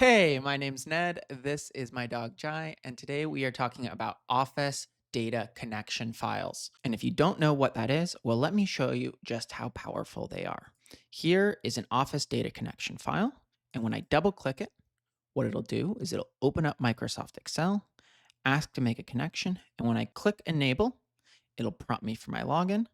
Hey, my name's Ned. This is my dog Jai, and today we are talking about Office data connection files. And if you don't know what that is, well, let me show you just how powerful they are. Here is an Office data connection file, and when I double click it, what it'll do is it'll open up Microsoft Excel, ask to make a connection, and when I click enable, it'll prompt me for my login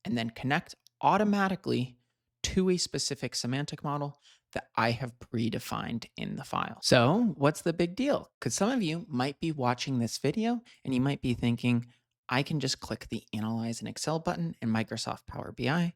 and then connect automatically to a specific semantic model that I have predefined in the file. So, what's the big deal? Because some of you might be watching this video and you might be thinking, I can just click the Analyze in Excel button in Microsoft Power BI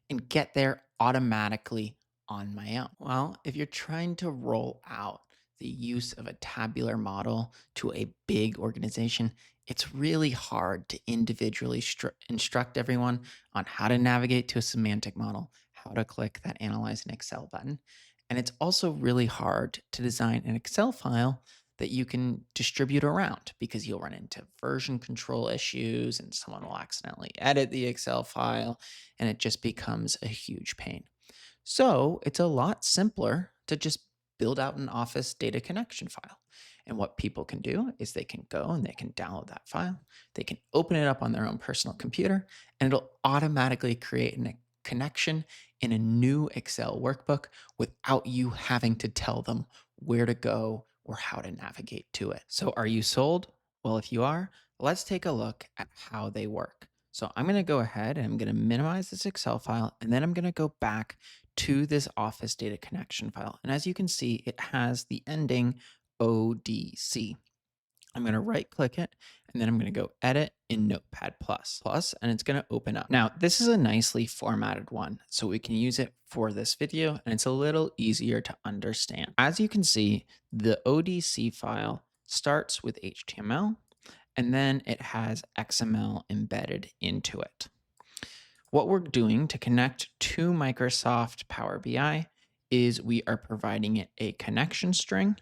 and get there automatically on my own. Well, if you're trying to roll out the use of a tabular model to a big organization, it's really hard to individually instruct everyone on how to navigate to a semantic model, how to click that Analyze in Excel button. And it's also really hard to design an Excel file that you can distribute around because you'll run into version control issues and someone will accidentally edit the Excel file and it just becomes a huge pain. So it's a lot simpler to just build out an Office data connection file. And what people can do is they can go and they can download that file. They can open it up on their own personal computer, and it'll automatically create a connection in a new Excel workbook without you having to tell them where to go or how to navigate to it. So, are you sold? Well, if you are, let's take a look at how they work. So, I'm going to go ahead and I'm going to minimize this Excel file, and then I'm going to go back to this Office data connection file. And as you can see, it has the ending ODC. I'm going to right click it and then I'm going to go edit in Notepad++, and it's going to open up. Now, this is a nicely formatted one, so we can use it for this video and it's a little easier to understand. As you can see, the ODC file starts with HTML and then it has XML embedded into it. What we're doing to connect to Microsoft Power BI is we are providing it a connection string.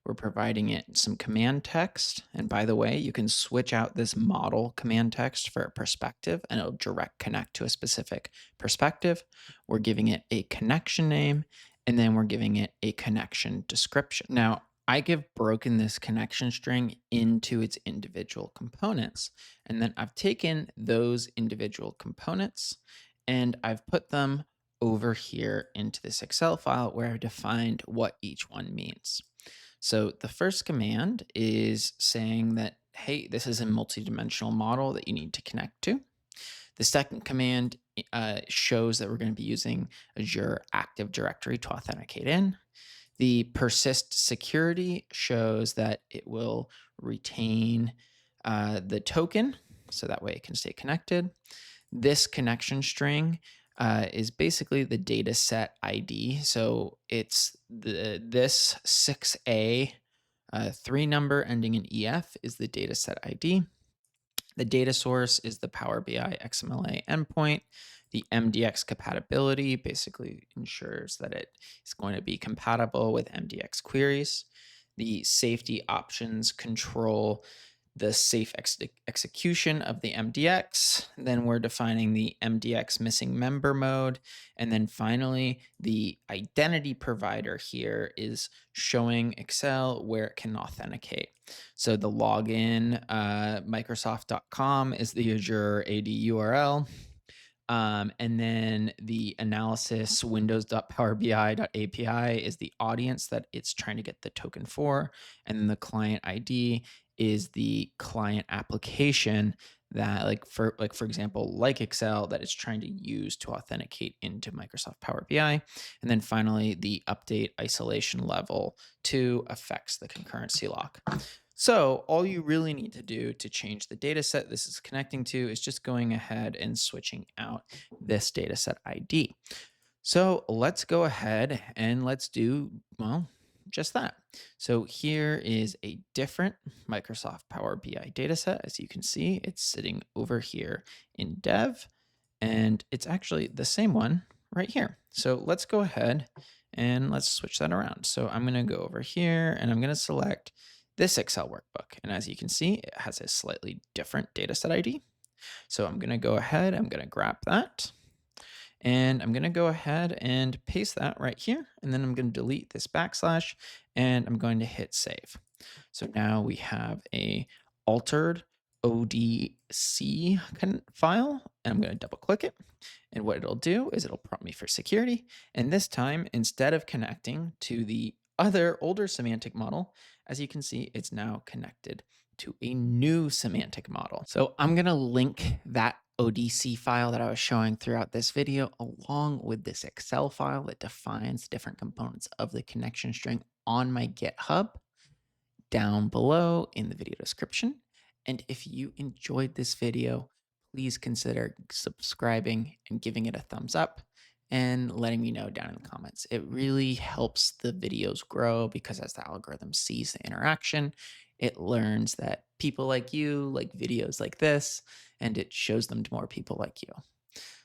We're providing it some command text. And by the way, you can switch out this model command text for a perspective and it'll direct connect to a specific perspective. We're giving it a connection name and then we're giving it a connection description. Now, I have broken this connection string into its individual components. And then I've taken those individual components and I've put them over here into this Excel file where I've defined what each one means. So the first command is saying that, hey, this is a multidimensional model that you need to connect to. The second command shows that we're going to be using Azure Active Directory to authenticate in. The persist security shows that it will retain the token, so that way it can stay connected. This connection string is basically the data set ID. So it's this 6A, 3 number ending in EF is the data set ID. The data source is the Power BI XMLA endpoint. The MDX compatibility basically ensures that it is going to be compatible with MDX queries. The safety options control the safe execution of the MDX. Then we're defining the MDX missing member mode. And then finally, the identity provider here is showing Excel where it can authenticate. So the login, Microsoft.com is the Azure AD URL. And then the analysis windows.powerbi.api is the audience that it's trying to get the token for. And then the client ID is the client application that for example, like Excel, that it's trying to use to authenticate into Microsoft Power BI. And then finally, the update isolation level 2 affects the concurrency lock. So all you really need to do to change the data set this is connecting to is just going ahead and switching out this data set ID. So let's go ahead and let's do, well, just that. So here is a different Microsoft Power BI dataset. As you can see, it's sitting over here in dev, and it's actually the same one right here. So let's go ahead and let's switch that around. So I'm going to go over here and I'm going to select this Excel workbook. And as you can see, it has a slightly different dataset ID. So I'm going to go ahead, I'm going to grab that. And I'm going to go ahead and paste that right here. And then I'm going to delete this backslash. and I'm going to hit save. So now we have a altered ODC file, and I'm going to double click it. And what it'll do is it'll prompt me for security. And this time, instead of connecting to the other older semantic model, as you can see, it's now connected to a new semantic model. So I'm going to link that ODC file that I was showing throughout this video along with this Excel file that defines different components of the connection string on my GitHub down below in the video description. And if you enjoyed this video, please consider subscribing and giving it a thumbs up and letting me know down in the comments. It really helps the videos grow because as the algorithm sees the interaction, it learns that people like you like videos like this, and it shows them to more people like you.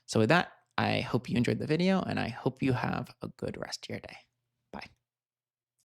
So with that, I hope you enjoyed the video and I hope you have a good rest of your day.